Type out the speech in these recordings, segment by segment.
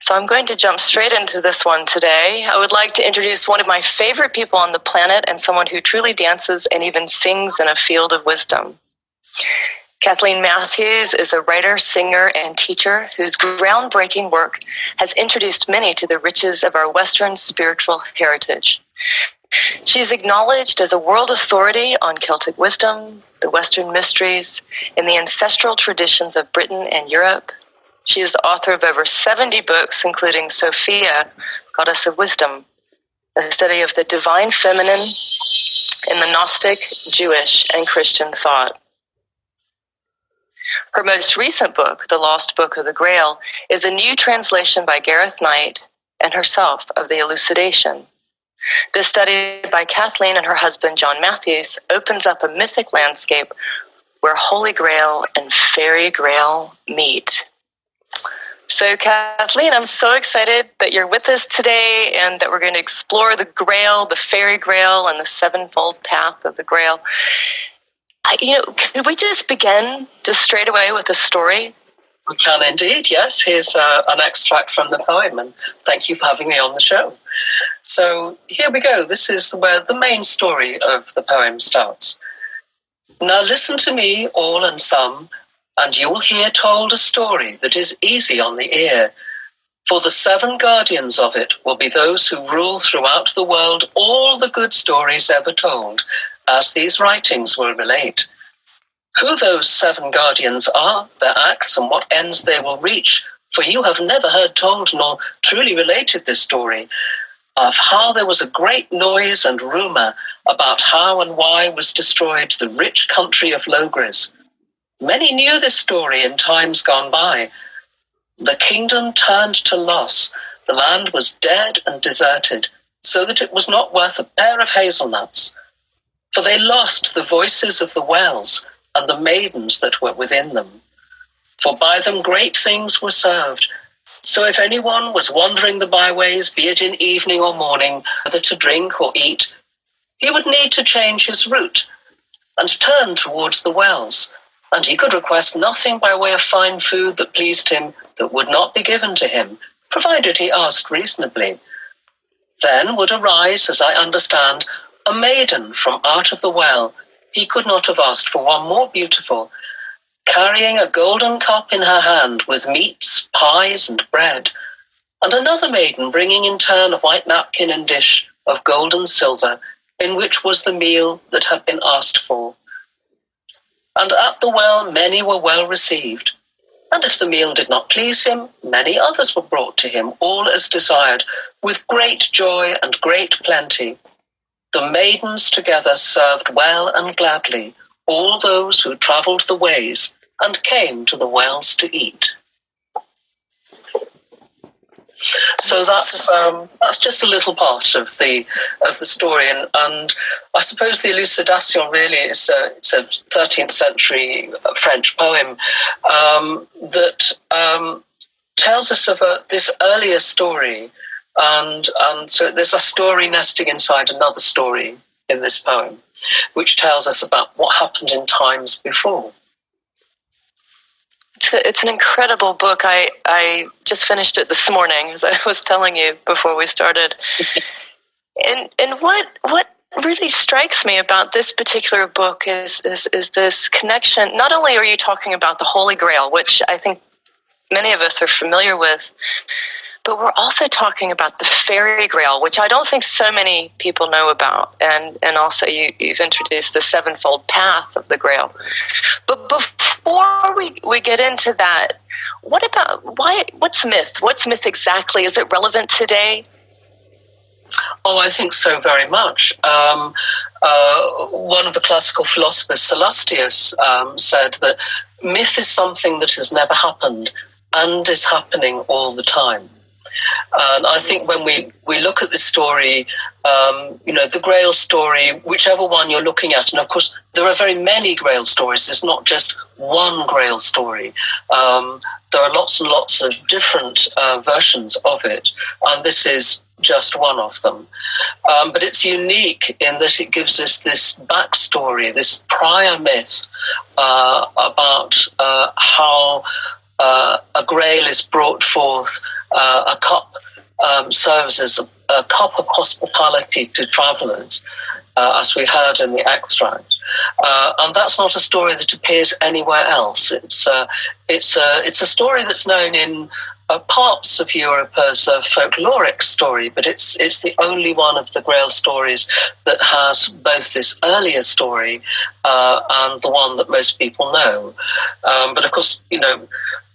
So I'm going to jump straight into this one today. I would like to introduce one of my favorite people on the planet and someone who truly dances and even sings in a field of wisdom. Kathleen Matthews is a writer, singer, and teacher whose groundbreaking work has introduced many to the riches of our Western spiritual heritage. She is acknowledged as a world authority on Celtic wisdom, the Western mysteries, and the ancestral traditions of Britain and Europe. She is the author of over 70 books, including Sophia, Goddess of Wisdom, a study of the divine feminine in the Gnostic, Jewish, and Christian thought. Her most recent book, The Lost Book of the Grail, is a new translation by Gareth Knight and herself of the Elucidation. This study by Kathleen and her husband, John Matthews, opens up a mythic landscape where Holy Grail and Faerie Grail meet. So Kathleen, I'm so excited that you're with us today and that we're going to explore the Grail, the Faerie Grail, and the sevenfold path of the Grail. Could we just begin just straight away with a story? We can indeed, yes. Here's an extract from the poem, and thank you for having me on the show. So here we go. This is where the main story of the poem starts. Now listen to me, all and some, and you will hear told a story that is easy on the ear. For the 7 guardians of it will be those who rule throughout the world all the good stories ever told, as these writings will relate. Who those 7 guardians are, their acts, and what ends they will reach, for you have never heard told nor truly related this story, of how there was a great noise and rumour about how and why was destroyed the rich country of Logres. Many knew this story in times gone by. The kingdom turned to loss, the land was dead and deserted, so that it was not worth a pair of hazelnuts. For they lost the voices of the wells and the maidens that were within them. For by them great things were served. So if anyone was wandering the byways, be it in evening or morning, whether to drink or eat, he would need to change his route and turn towards the wells, and he could request nothing by way of fine food that pleased him that would not be given to him, provided he asked reasonably. Then would arise, as I understand, a maiden from out of the well. He could not have asked for one more beautiful, carrying a golden cup in her hand with meats, pies, and bread, and another maiden bringing in turn a white napkin and dish of gold and silver, in which was the meal that had been asked for. And at the well many were well received, and if the meal did not please him, many others were brought to him, all as desired, with great joy and great plenty. The maidens together served well and gladly all those who travelled the ways and came to the wells to eat. So that's just a little part of the story, and I suppose the Elucidation really is it's a 13th century French poem that tells us of this earlier story, and so there's a story nesting inside another story in this poem, which tells us about what happened in times before. It's an incredible book. I just finished it this morning, as I was telling you before we started. Yes. And what really strikes me about this particular book is this connection. Not only are you talking about the Holy Grail, which I think many of us are familiar with, but we're also talking about the Faerie Grail, which I don't think so many people know about. And also you've introduced the sevenfold path of the Grail. But before we get into that, what's myth? What's myth exactly? Is it relevant today? Oh, I think so very much. One of the classical philosophers, Celestius, said that myth is something that has never happened and is happening all the time. And I think when we look at this story, the Grail story, whichever one you're looking at, and of course there are very many Grail stories, there's not just one Grail story. There are lots and lots of different versions of it, and this is just one of them. But it's unique in that it gives us this backstory, this prior myth about how a Grail is brought forth a cup serves as a cup of hospitality to travellers, as we heard in the extract. And that's not a story that appears anywhere else. It's a story that's known in parts of Europe as a folkloric story, but it's the only one of the Grail stories that has both this earlier story and the one that most people know. But of course,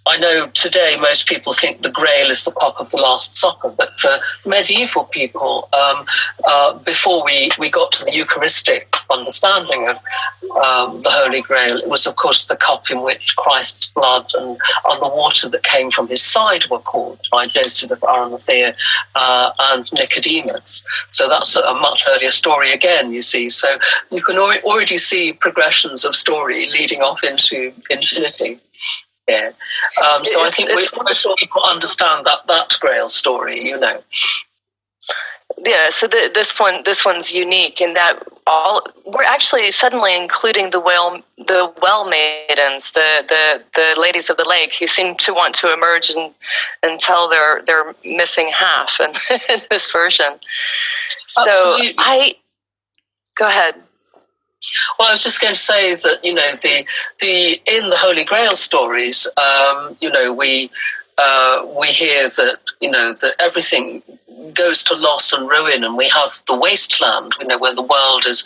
I know today most people think the Grail is the cup of the Last Supper, but for medieval people, before we got to the Eucharistic understanding of the Holy Grail, it was, of course, the cup in which Christ's blood and the water that came from his side were caught by Joseph of Arimathea and Nicodemus. So that's a much earlier story again, you see. So you can already see progressions of story leading off into infinity. Yeah. So I think most people understand that Grail story, Yeah, so this one's unique in that we're actually suddenly including the well maidens, the ladies of the lake, who seem to want to emerge and tell their missing half in this version. Absolutely. So go ahead. Well, I was just going to say that the in the Holy Grail stories, we hear that that everything goes to loss and ruin, and we have the wasteland, where the world is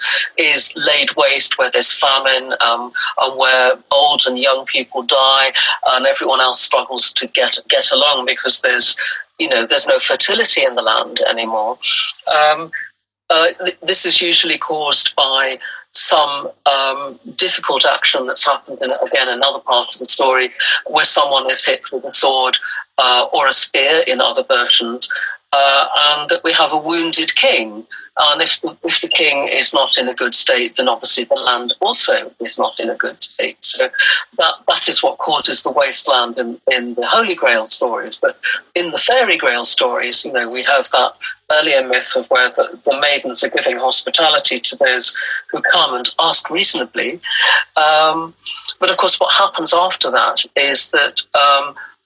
laid waste, where there's famine, and where old and young people die, and everyone else struggles to get along because there's no fertility in the land anymore. This is usually caused by some difficult action that's happened in, again, another part of the story, where someone is hit with a sword or a spear in other versions, and that we have a wounded king. And if the king is not in a good state, then obviously the land also is not in a good state. So that is what causes the wasteland in the Holy Grail stories. But in the Faerie Grail stories, we have that earlier myth of where the maidens are giving hospitality to those who come and ask reasonably. But of course, what happens after that is that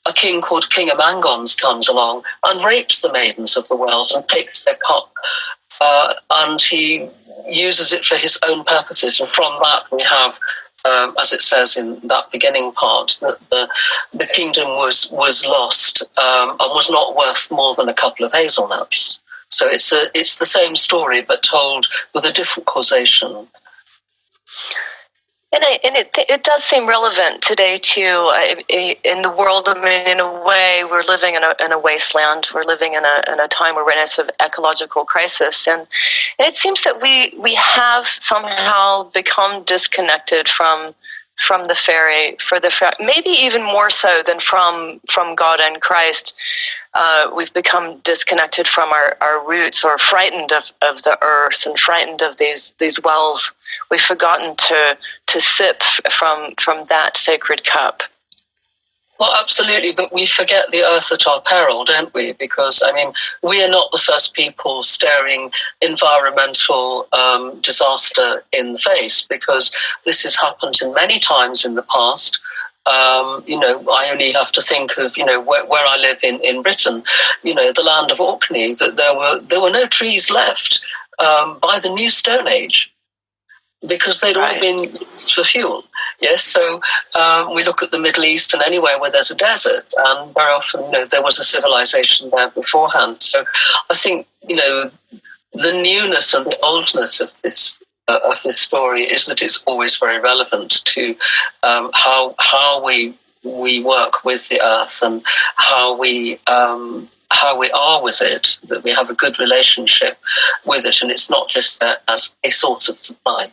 a king called King Amangons comes along and rapes the maidens of the world and takes their cup. And he uses it for his own purposes. And from that we have, as it says in that beginning part, that the kingdom was lost and was not worth more than a couple of hazelnuts. So it's the same story, but told with a different causation. And it does seem relevant today too. In the world, I mean, in a way, we're living in a wasteland. We're living in a time where we're in a sort of ecological crisis, and it seems that we have somehow become disconnected from the Faerie, maybe even more so than from God and Christ. We've become disconnected from our roots, or frightened of the earth and frightened of these wells. We've forgotten to sip from that sacred cup. Well, absolutely, but we forget the earth at our peril, don't we? Because, I mean, we are not the first people staring environmental disaster in the face, because this has happened in many times in the past. I only have to think of, where I live in Britain, the land of Orkney, that there were no trees left by the New Stone Age, because they'd all been used for fuel. Yes, so we look at the Middle East and anywhere where there's a desert, and very often, there was a civilization there beforehand. So I think, the newness and the oldness of this story is that it's always very relevant to how we work with the earth and how we are with it, that we have a good relationship with it, and it's not just as a source of supply.